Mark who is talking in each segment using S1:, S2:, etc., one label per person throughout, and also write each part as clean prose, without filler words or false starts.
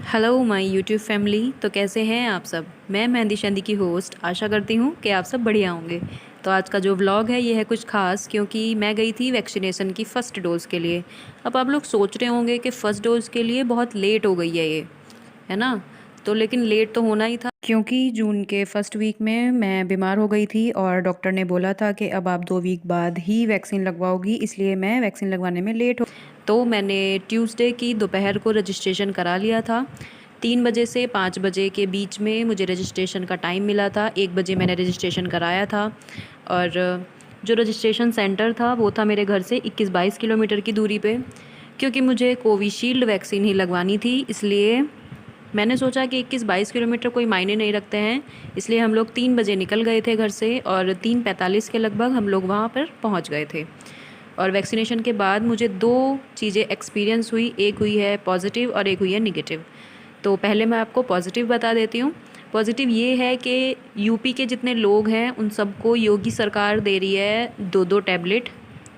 S1: Hello my YouTube family. तो कैसे हैं आप सब। मैं मेहंदी शंदी की होस्ट आशा करती हूँ कि आप सब बढ़िया होंगे। तो आज का जो व्लॉग है ये है कुछ खास, क्योंकि मैं गई थी वैक्सीनेशन की फ़र्स्ट डोज़ के लिए। अब आप लोग सोच रहे होंगे कि फ़र्स्ट डोज़ के लिए बहुत लेट हो गई है ये, है ना। तो लेकिन लेट तो होना ही था, क्योंकि जून के फर्स्ट वीक में मैं बीमार हो गई थी और डॉक्टर ने बोला था कि अब आप 2 वीक बाद ही वैक्सीन लगवाओगी, इसलिए मैं वैक्सीन लगवाने में लेट हो। तो मैंने ट्यूसडे की दोपहर को रजिस्ट्रेशन करा लिया था। 3 बजे से 5 बजे के बीच में मुझे रजिस्ट्रेशन का टाइम मिला था। 1 बजे मैंने रजिस्ट्रेशन कराया था और जो रजिस्ट्रेशन सेंटर था वो था मेरे घर से 21-22 किलोमीटर की दूरी पे। क्योंकि मुझे कोविशील्ड वैक्सीन ही लगवानी थी, इसलिए मैंने सोचा कि 21-22 किलोमीटर कोई मायने नहीं रखते हैं। इसलिए हम लोग 3 बजे निकल गए थे घर से और 3:45 के लगभग हम लोग वहाँ पर पहुँच गए थे। और वैक्सीनेशन के बाद मुझे 2 चीज़ें एक्सपीरियंस हुई, एक हुई है पॉजिटिव और एक हुई है निगेटिव। तो पहले मैं आपको पॉजिटिव बता देती हूँ। पॉजिटिव ये है कि यूपी के जितने लोग हैं उन सबको योगी सरकार दे रही है 2-2 टैबलेट।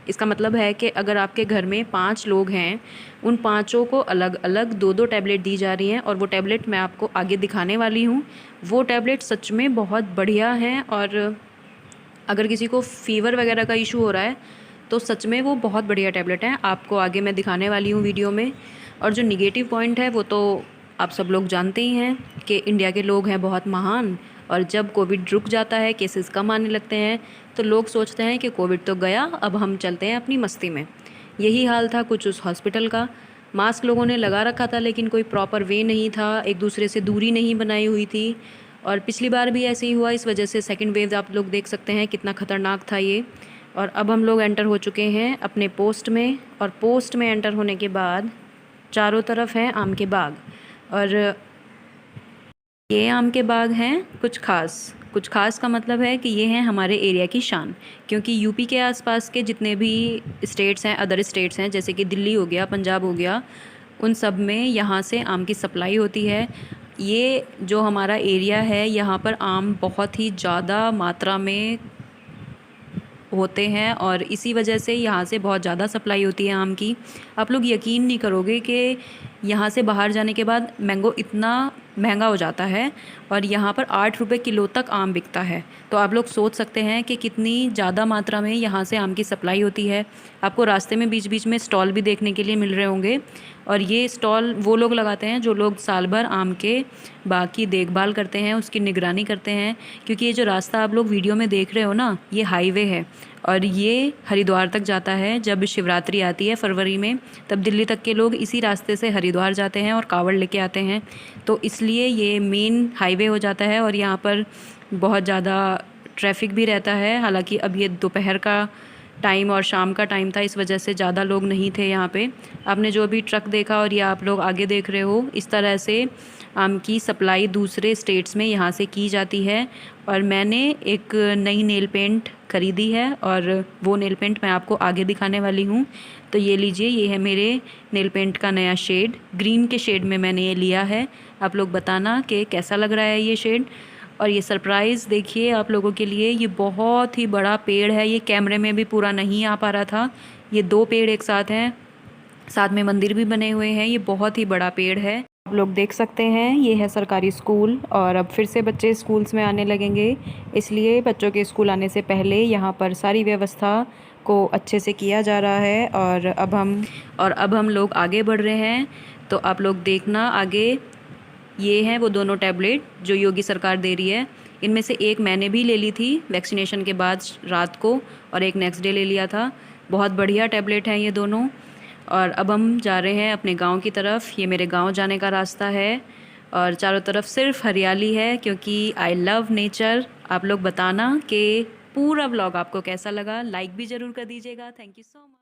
S1: इसका मतलब है कि अगर आपके घर में 5 लोग हैं, उन पाँचों को अलग अलग 2-2 टैबलेट दी जा रही हैं। और वो टैबलेट मैं आपको आगे दिखाने वाली हूँ। वो टैबलेट सच में बहुत बढ़िया हैं और अगर किसी को फ़ीवर वगैरह का इशू हो रहा है तो सच में वो बहुत बढ़िया टैबलेट हैं। आपको आगे मैं दिखाने वाली हूँ वीडियो में। और जो निगेटिव पॉइंट है वो तो आप सब लोग जानते ही हैं कि इंडिया के लोग हैं बहुत महान, और जब कोविड रुक जाता है, केसेस कम आने लगते हैं, तो लोग सोचते हैं कि कोविड तो गया, अब हम चलते हैं अपनी मस्ती में। यही हाल था कुछ उस हॉस्पिटल का। मास्क लोगों ने लगा रखा था लेकिन कोई प्रॉपर वे नहीं था, एक दूसरे से दूरी नहीं बनाई हुई थी। और पिछली बार भी ऐसे ही हुआ, इस वजह से सेकंड वेव आप लोग देख सकते हैं कितना ख़तरनाक था ये। और अब हम लोग एंटर हो चुके हैं अपने पोस्ट में, और पोस्ट में एंटर होने के बाद चारों तरफ हैं आम के बाग। और ये आम के बाग हैं कुछ खास। कुछ खास का मतलब है कि ये हैं हमारे एरिया की शान। क्योंकि यूपी के आसपास के जितने भी स्टेट्स हैं, अदर स्टेट्स हैं, जैसे कि दिल्ली हो गया, पंजाब हो गया, उन सब में यहाँ से आम की सप्लाई होती है। ये जो हमारा एरिया है यहाँ पर आम बहुत ही ज़्यादा मात्रा में होते हैं और इसी वजह से यहाँ से बहुत ज़्यादा सप्लाई होती है आम की। आप लोग यकीन नहीं करोगे कि यहाँ से बाहर जाने के बाद मैंगो इतना महंगा हो जाता है और यहाँ पर 8 रुपए किलो तक आम बिकता है। तो आप लोग सोच सकते हैं कि कितनी ज़्यादा मात्रा में यहाँ से आम की सप्लाई होती है। आपको रास्ते में बीच बीच में स्टॉल भी देखने के लिए मिल रहे होंगे, और ये स्टॉल वो लोग लगाते हैं जो लोग साल भर आम के बाग की देखभाल करते हैं, उसकी निगरानी करते हैं। क्योंकि ये जो रास्ता आप लोग वीडियो में देख रहे हो ना, ये हाईवे है और ये हरिद्वार तक जाता है। जब शिवरात्रि आती है फरवरी में, तब दिल्ली तक के लोग इसी रास्ते से हरिद्वार जाते हैं और कावड़ लेके आते हैं। तो इसलिए ये मेन हाईवे हो जाता है और यहाँ पर बहुत ज़्यादा ट्रैफिक भी रहता है। हालांकि अब ये दोपहर का टाइम और शाम का टाइम था, इस वजह से ज़्यादा लोग नहीं थे यहाँ पे। आपने जो भी ट्रक देखा और ये आप लोग आगे देख रहे हो, इस तरह से आम की सप्लाई दूसरे स्टेट्स में यहाँ से की जाती है। और मैंने एक नई नेल पेंट ख़रीदी है और वो नेल पेंट मैं आपको आगे दिखाने वाली हूँ। तो ये लीजिए, ये है मेरे नेल पेंट का नया शेड, ग्रीन के शेड में मैंने ये लिया है। आप लोग बताना कि कैसा लग रहा है ये शेड। और ये सरप्राइज़ देखिए आप लोगों के लिए, ये बहुत ही बड़ा पेड़ है। ये कैमरे में भी पूरा नहीं आ पा रहा था। ये 2 पेड़ एक साथ हैं, साथ में मंदिर भी बने हुए हैं। ये बहुत ही बड़ा पेड़ है, आप लोग देख सकते हैं। ये है सरकारी स्कूल और अब फिर से बच्चे स्कूल्स में आने लगेंगे, इसलिए बच्चों के स्कूल आने से पहले यहाँ पर सारी व्यवस्था को अच्छे से किया जा रहा है। और अब हम लोग आगे बढ़ रहे हैं। तो आप लोग देखना आगे, ये हैं वो दोनों टैबलेट जो योगी सरकार दे रही है। इनमें से एक मैंने भी ले ली थी वैक्सीनेशन के बाद रात को, और एक नेक्स्ट डे ले लिया था। बहुत बढ़िया टैबलेट हैं ये दोनों। और अब हम जा रहे हैं अपने गांव की तरफ। ये मेरे गांव जाने का रास्ता है और चारों तरफ सिर्फ हरियाली है, क्योंकि आई लव नेचर। आप लोग बताना कि पूरा व्लॉग आपको कैसा लगा, लाइक भी ज़रूर कर दीजिएगा। Thank you so much.